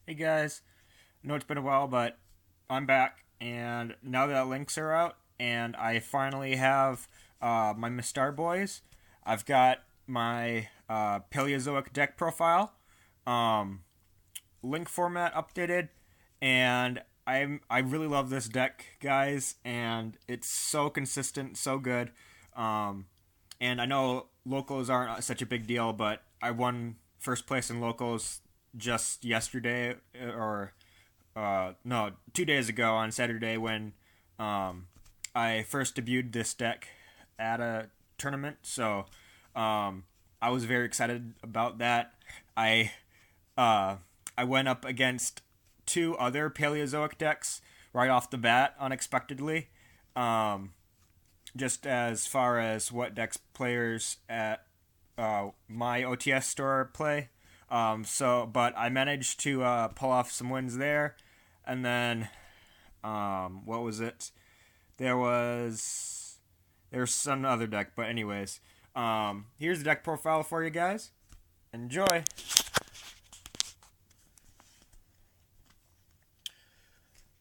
Hey guys, I know it's been a while, but I'm back, and now that links are out, and I finally have my Mistar Boys. I've got my Paleozoic deck profile, um, link format updated, and I really love this deck, guys, and it's so consistent, so good. Um, and I know locals aren't such a big deal, but I won first place in locals just yesterday, or no, 2 days ago on Saturday when I first debuted this deck at a tournament. So I was very excited about that. I I went up against two other Paleozoic decks right off the bat unexpectedly. Um, just as far as what decks players at my OTS store play. But I managed to pull off some wins there, and then what was it? There's some other deck, but anyways, here's the deck profile for you guys. Enjoy.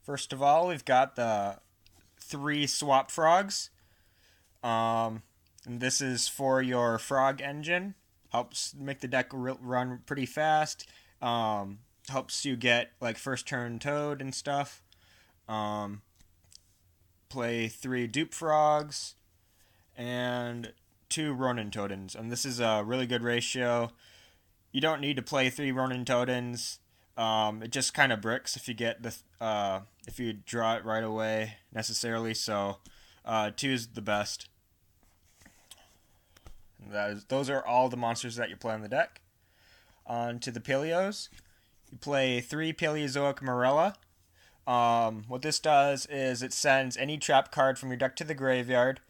First of all, we've got the three swap frogs. And this is for your frog engine. Helps make the deck run pretty fast. Helps you get like first turn Toad and stuff. Um, Play three Dupe Frogs and two Ronintoadins. And this is a really good ratio. You don't need to play three Ronintoadins. It just kind of bricks if you get if you draw it right away necessarily. So two is the best. Those are all the monsters that you play on the deck. On to the Paleos. You play three Paleozoic Marrella. What this does is it sends any trap card from your deck to the graveyard.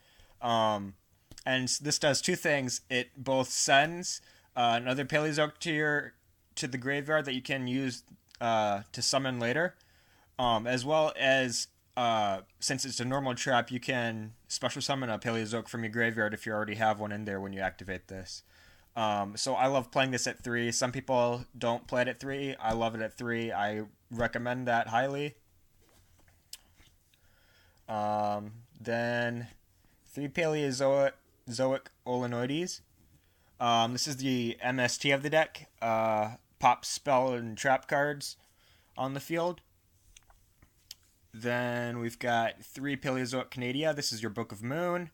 And this does two things. It both sends another Paleozoic to the graveyard that you can use to summon later, as well as since it's a normal trap, you can special summon a Paleozoic from your graveyard if you already have one in there when you activate this. So I love playing this at 3. Some people don't play it at 3. I love it at 3. I recommend that highly. Then 3 Paleozoic Olenoides. This is the MST of the deck. Pop spell and trap cards on the field. Then we've got 3 Paleozoic Canadia. This is your Book of Moon.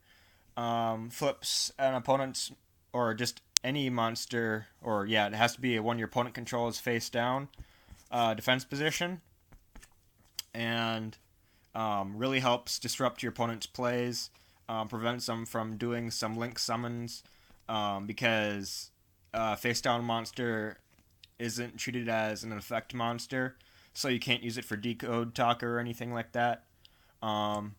Flips an opponent's, or just any monster, or yeah, it has to be one your opponent controls face down defense position. And really helps disrupt your opponent's plays, prevents them from doing some link summons, because face down monster isn't treated as an effect monster, so you can't use it for decode talker or anything like that. I'm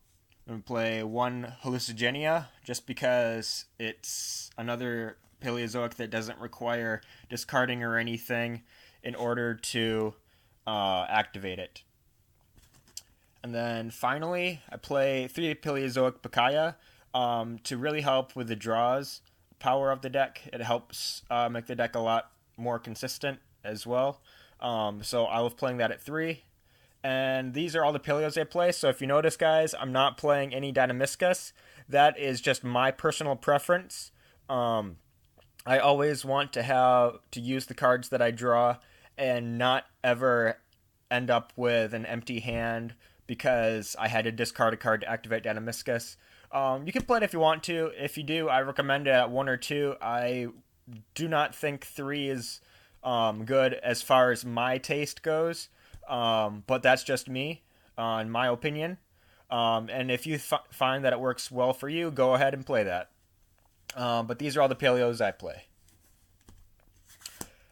going to play 1 Hallucigenia just because it's another Paleozoic that doesn't require discarding or anything in order to activate it. And then finally, I play 3 Paleozoic Pikaia to really help with the draws power of the deck. It helps make the deck a lot more consistent as well. So I love playing that at 3. And these are all the Paleos I play. So if you notice, guys, I'm not playing any Dynamiscus. That is just my personal preference. I always want to use the cards that I draw and not ever end up with an empty hand because I had to discard a card to activate Dynamiscus. You can play it if you want to. If you do, I recommend it at 1 or 2. I do not think 3 is good as far as my taste goes, but that's just me, in my opinion. And if you find that it works well for you, go ahead and play that. But these are all the Paleos I play.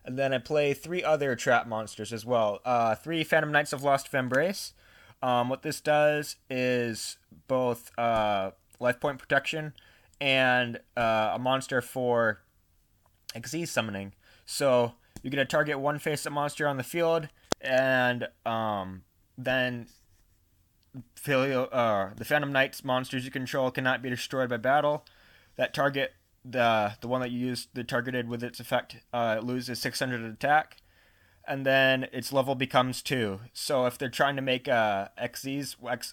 And then I play 3 other trap monsters as well. 3 Phantom Knights of Lost Vambrace. What this does is both life point protection and a monster for Xyz summoning. So you're going to target one face-up monster on the field, and then the Phantom Knights monsters you control cannot be destroyed by battle. That target, the one that you used, the targeted with its effect, loses 600 attack. and then its level becomes 2. So if they're trying to make a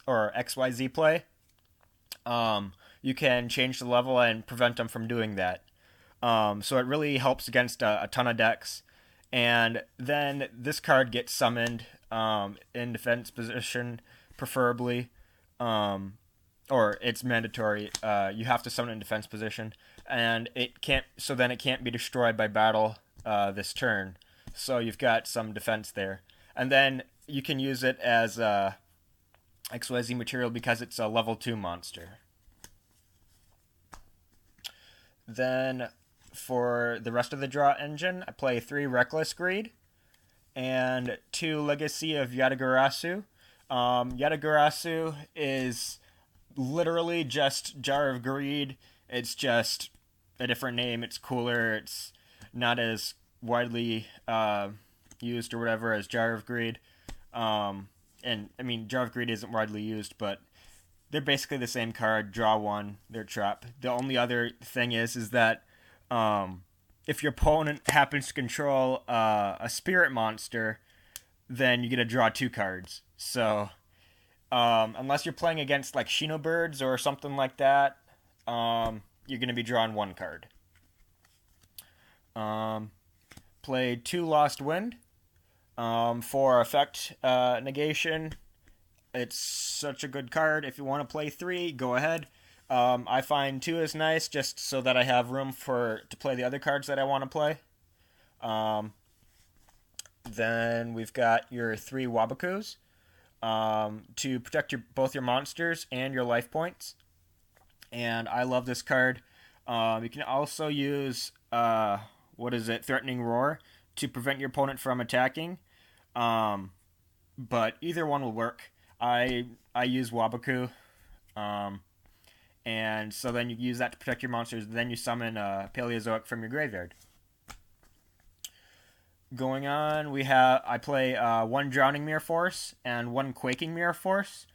or XYZ play, you can change the level and prevent them from doing that. So it really helps against a ton of decks. And then this card gets summoned in defense position, preferably. Or it's mandatory. You have to summon in defense position, and it can't. So then it can't be destroyed by battle this turn. So you've got some defense there, and then you can use it as XYZ material because it's a level 2 monster. Then for the rest of the draw engine, I play 3 Reckless Greed and 2 Legacy of Yata-Garasu. Yata-Garasu is literally just Jar of Greed. It's just a different name. It's cooler. It's not as widely used or whatever as Jar of Greed. And I mean, Jar of Greed isn't widely used, but they're basically the same card. Draw 1, they're trap. The only other thing is that if your opponent happens to control a spirit monster, then you get to draw 2 cards. So unless you're playing against like Shinobirds or something like that, you're going to be drawing 1 card. Play 2 Lost Wind for effect negation. It's such a good card. If you want to play 3, go ahead. I find 2 is nice just so that I have room to play the other cards that I want to play. Then we've got your 3 Wabokus to protect both your monsters and your life points. And I love this card. You can also use Threatening Roar to prevent your opponent from attacking. But either one will work. I use Waboku. And so then you use that to protect your monsters. Then you summon Paleozoic from your graveyard. Going on, I play 1 Drowning Mirror Force and 1 Quaking Mirror Force.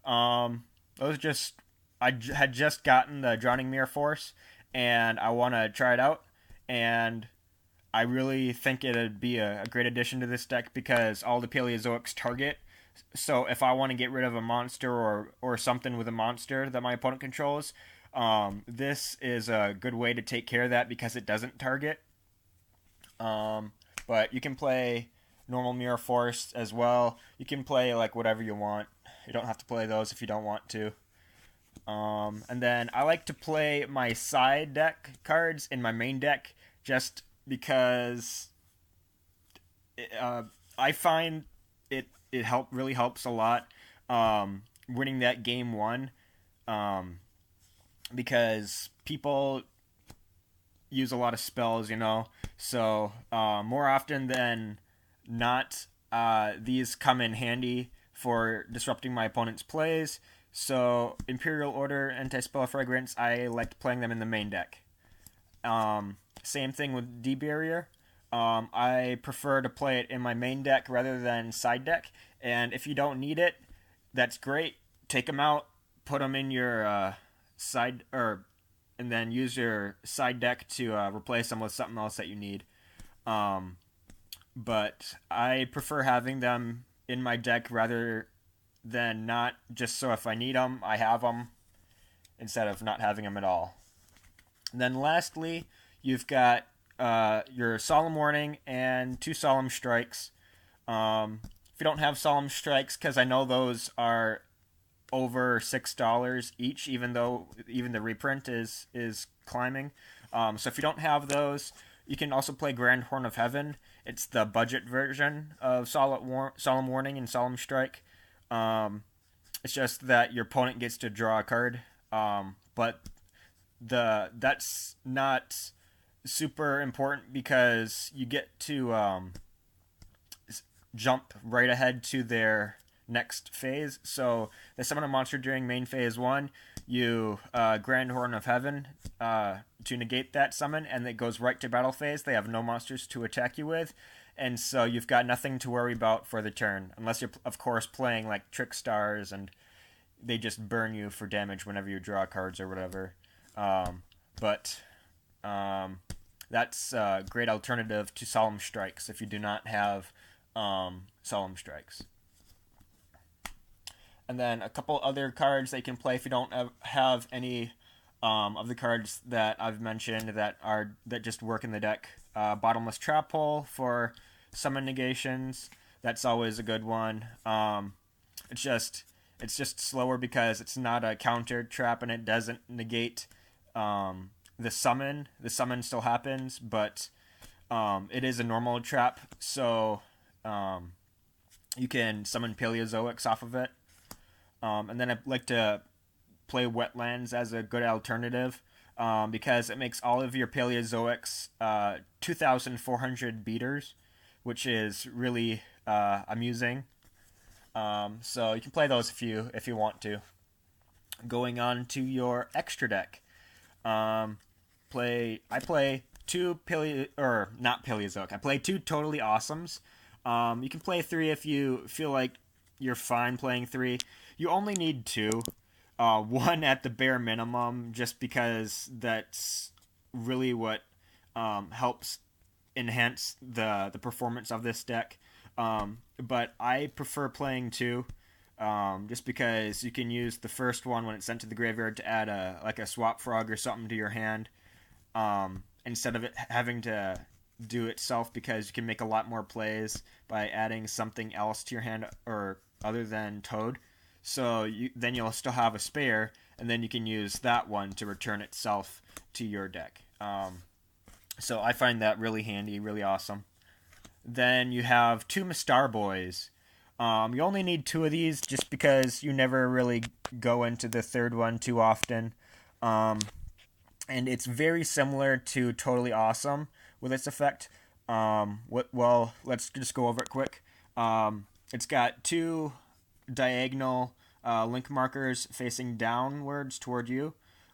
I had just gotten the Drowning Mirror Force, and I want to try it out. And I really think it'd be a great addition to this deck because all the Paleozoics target. So if I want to get rid of a monster or something with a monster that my opponent controls, this is a good way to take care of that because it doesn't target. But you can play normal Mirror Force as well. You can play like whatever you want. You don't have to play those if you don't want to. And then I like to play my side deck cards in my main deck just because I find it really helps a lot winning that game 1 because people use a lot of spells, so more often than not these come in handy for disrupting my opponent's plays. So Imperial Order, Anti-Spell Fragrance, I liked playing them in the main deck. Same thing with D-Barrier. I prefer to play it in my main deck rather than side deck. And if you don't need it, that's great. Take them out, put them in your and then use your side deck to replace them with something else that you need. But I prefer having them in my deck rather than not, just so if I need them, I have them, instead of not having them at all. And then lastly, you've got your Solemn Warning and 2 Solemn Strikes. If you don't have Solemn Strikes, because I know those are over $6 each, even though even the reprint is climbing. So if you don't have those, you can also play Grand Horn of Heaven. It's the budget version of Solemn Warning and Solemn Strike. It's just that your opponent gets to draw a card, but that's not super important because you get to jump right ahead to their next phase. So they summon a monster during main phase 1, you Grand Horn of Heaven to negate that summon, and it goes right to battle phase. They have no monsters to attack you with, and so you've got nothing to worry about for the turn, unless you're of course playing like Trick Stars and they just burn you for damage whenever you draw cards or whatever. But that's a great alternative to Solemn Strikes if you do not have Solemn Strikes. And then a couple other cards that you can play if you don't have any of the cards that I've mentioned that just work in the deck. Bottomless Trap Hole for summon negations. That's always a good one. It's just slower because it's not a countered trap and it doesn't negate the summon. The summon still happens, but it is a normal trap, so you can summon Paleozoics off of it. And then I like to play Wetlands as a good alternative because it makes all of your Paleozoics 2,400 beaters, which is really amusing. So you can play those if you want to. Going on to your extra deck, I play two not Paleozoic. I play two Toadally Awesomes. You can play three if you feel like you're fine playing three. You only need two. One at the bare minimum, just because that's really what helps enhance the performance of this deck. But I prefer playing two, just because you can use the first one when it's sent to the graveyard to add a swap frog or something to your hand, instead of it having to do itself, because you can make a lot more plays by adding something else to your hand or other than Toad. So then you'll still have a spare, and then you can use that one to return itself to your deck. So I find that really handy, really awesome. Then you have two Mistar Boys. You only need two of these just because you never really go into the third one too often. And it's very similar to Toadally Awesome with its effect. Well, let's just go over it quick. It's got two diagonal link markers facing downwards toward you,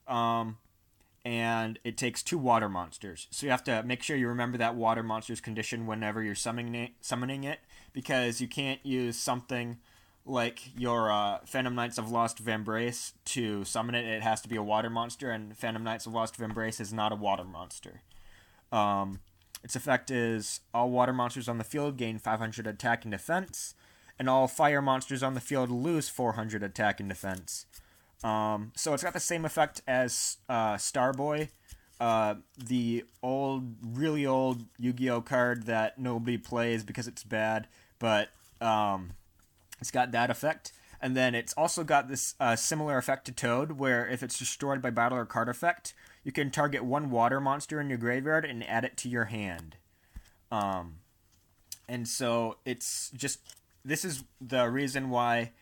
and it takes two water monsters. So you have to make sure you remember that water monster's condition whenever you're summoning it, because you can't use something like your Phantom Knights of Lost Vambrace to summon it. It has to be a water monster, and Phantom Knights of Lost Vambrace is not a water monster. Its effect is all water monsters on the field gain 500 attack and defense, and all fire monsters on the field lose 400 attack and defense. So it's got the same effect as Star Boy, the really old Yu-Gi-Oh card that nobody plays because it's bad, but it's got that effect. And then it's also got this similar effect to Toad, where if it's destroyed by battle or card effect, you can target one water monster in your graveyard and add it to your hand. And so this is the reason why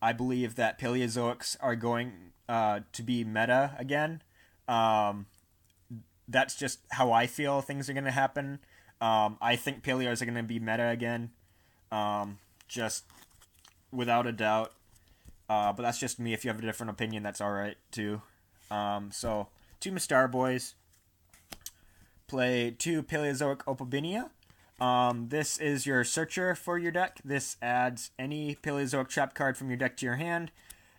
I believe that Paleozoics are going to be meta again. That's just how I feel things are going to happen. I think Paleos are going to be meta again, just without a doubt. But that's just me. If you have a different opinion, that's alright too. So, two Mistar Boys. Play two Paleozoic Opabinia. This is your searcher for your deck. This adds any Paleozoic trap card from your deck to your hand,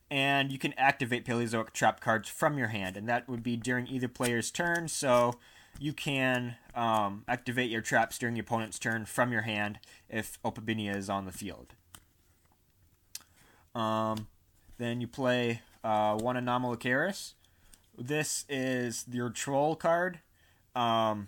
and you can activate Paleozoic trap cards from your hand, and that would be during either player's turn, so you can activate your traps during the opponent's turn from your hand if Opabinia is on the field. Then you play one Anomalocaris. This is your troll card, and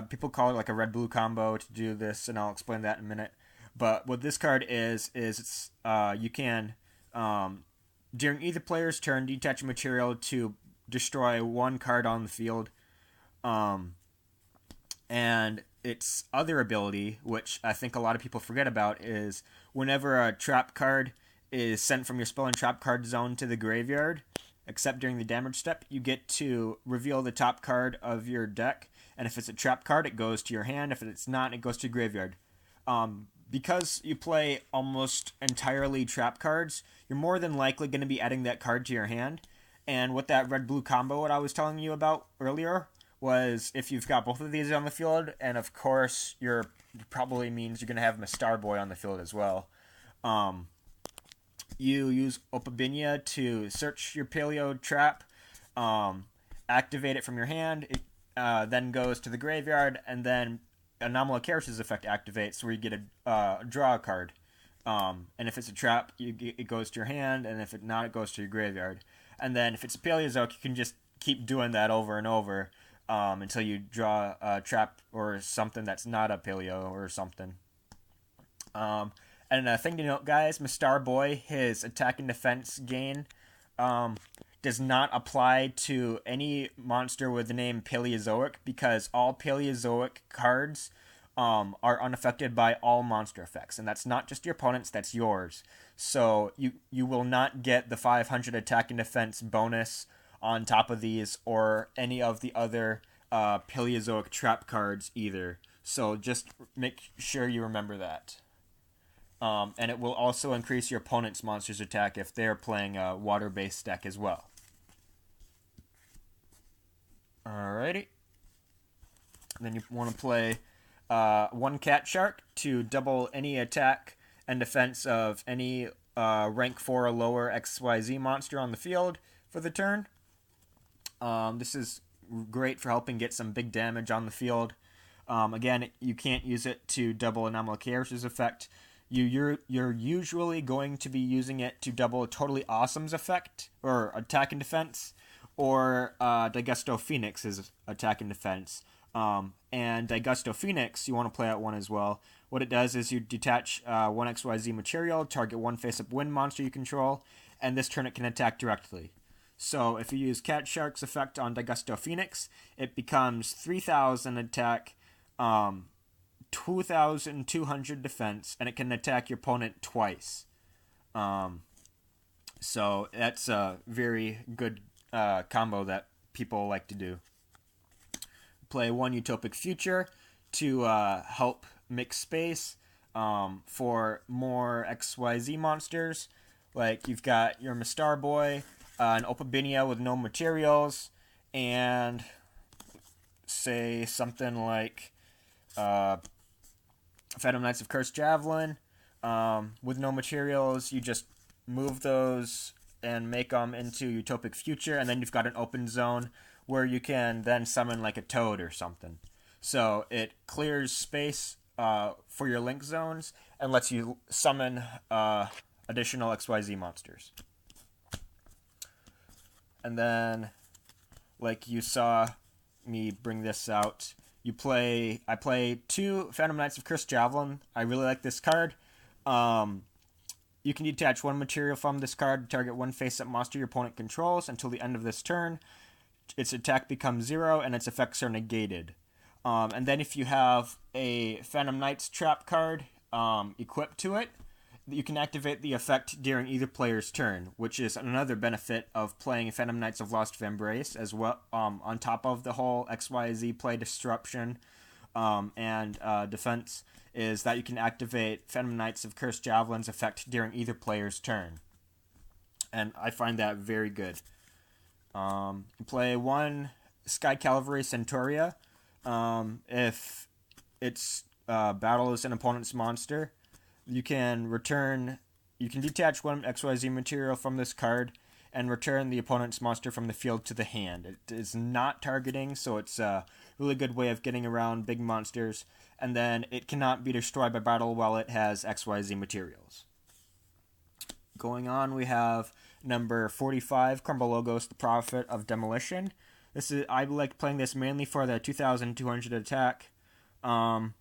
people call it like a red-blue combo to do this, and I'll explain that in a minute. But what this card is it's you can, during either player's turn, detach a material to destroy one card on the field. And its other ability, which I think a lot of people forget about, is whenever a trap card is sent from your spell and trap card zone to the graveyard, except during the damage step, you get to reveal the top card of your deck, and if it's a trap card, it goes to your hand. If it's not, it goes to your graveyard. Because you play almost entirely trap cards, you're more than likely going to be adding that card to your hand. And with that red-blue combo, what I was telling you about earlier, was if you've got both of these on the field, and of course, it probably means you're going to have Mistar Boy on the field as well. You use Opabinia to search your Paleo trap, activate it from your hand. It then goes to the graveyard, and then Anomalocaris' effect activates, where you get a draw a card. And if it's a trap, it goes to your hand, and if it's not, it goes to your graveyard. And then if it's a Paleozoic, you can just keep doing that over and over until you draw a trap or something that's not a Paleo or something. And a thing to note, guys, Mistar Boy, his attack and defense gain does not apply to any monster with the name Paleozoic, because all Paleozoic cards are unaffected by all monster effects, and that's not just your opponent's, that's yours. So you will not get the 500 attack and defense bonus on top of these, or any of the other Paleozoic trap cards either. So just make sure you remember that. And it will also increase your opponent's monster's attack if they're playing a water-based deck as well. Alrighty. Then you want to play one Cat Shark to double any attack and defense of any rank 4 or lower XYZ monster on the field for the turn. This is great for helping get some big damage on the field. Again, you can't use it to double Anomalocaris' effect. You're usually going to be using it to double Toadally Awesome's effect, or attack and defense, or Daigusto Phoenix's attack and defense. And Daigusto Phoenix, you want to play out one as well. What it does is you detach one XYZ material, target one face-up wind monster you control, and this turn it can attack directly. So if you use Cat Shark's effect on Daigusto Phoenix, it becomes 3,000 attack, 2,200 defense, and it can attack your opponent twice. So that's a very good combo that people like to do. Play one Utopic Future to help mix space for more XYZ monsters. Like you've got your Mistar Boy, an Opabinia with no materials, and say something like Phantom Knights of Cursed Javelin with no materials. You just move those and make them into Utopic Future, and then you've got an open zone where you can then summon like a toad or something. So it clears space for your link zones and lets you summon additional XYZ monsters. And then, like you saw me bring this out, I play two Phantom Knights of Cursed Javelin. I really like this card. You can detach one material from this card to target one face-up monster your opponent controls until the end of this turn. Its attack becomes 0 and its effects are negated. And then if you have a Phantom Knights trap card equipped to it, you can activate the effect during either player's turn, which is another benefit of playing Phantom Knights of Lost Vambrace as well, on top of the whole XYZ play disruption and defense, is that you can activate Phantom Knights of Cursed Javelin's effect during either player's turn. And I find that very good. You play one Sky Cavalry Centaurea. If its battles an opponent's monster, you can detach one XYZ material from this card and return the opponent's monster from the field to the hand. It is not targeting, so it's a really good way of getting around big monsters, and then it cannot be destroyed by battle while it has XYZ materials. Going on, we have number 45, Crumble Logos, the Prophet of Demolition. I like playing this mainly for the 2,200 attack. Toad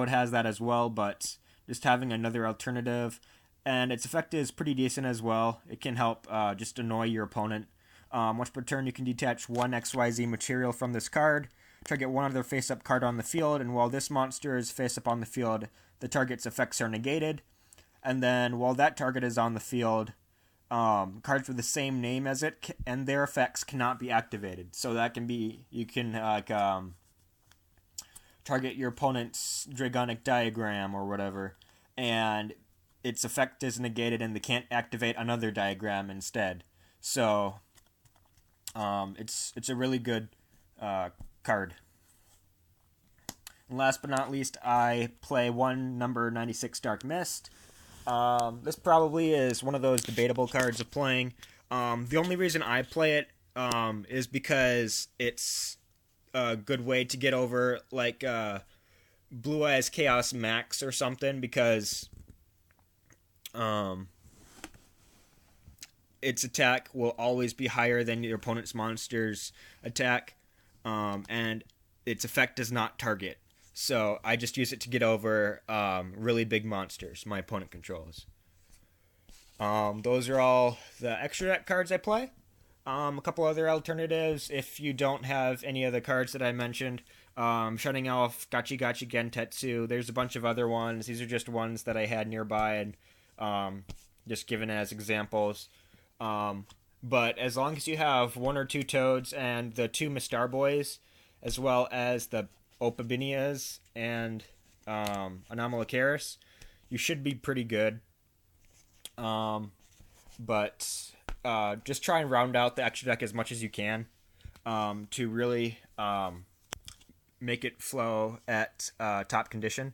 has that as well, but just having another alternative. And its effect is pretty decent as well. It can help just annoy your opponent. Once per turn, you can detach one XYZ material from this card, target one other face-up card on the field, and while this monster is face-up on the field, the target's effects are negated. And then while that target is on the field, cards with the same name as it and their effects cannot be activated. So that can be, you can target your opponent's Dragonic Diagram or whatever, and its effect is negated and they can't activate another diagram instead. So it's a really good card. And last but not least, I play one number 96 Dark Mist. This probably is one of those debatable cards of playing. The only reason I play it is because it's a good way to get over Blue Eyes Chaos Max or something, because its attack will always be higher than your opponent's monster's attack, and its effect does not target. So I just use it to get over really big monsters my opponent controls. Those are all the extra deck cards I play. A couple other alternatives if you don't have any of the cards that I mentioned. Shutting off Gachi Gachi Gentetsu. There's a bunch of other ones. These are just ones that I had nearby and just given as examples. But as long as you have 1 or 2 Toads and the 2 Mistar Boys, as well as the Opabinias and Anomalocaris, you should be pretty good. But just try and round out the extra deck as much as you can to really make it flow at top condition.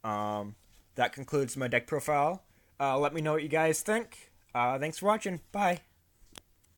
That concludes my deck profile. Let me know what you guys think. Thanks for watching. Bye.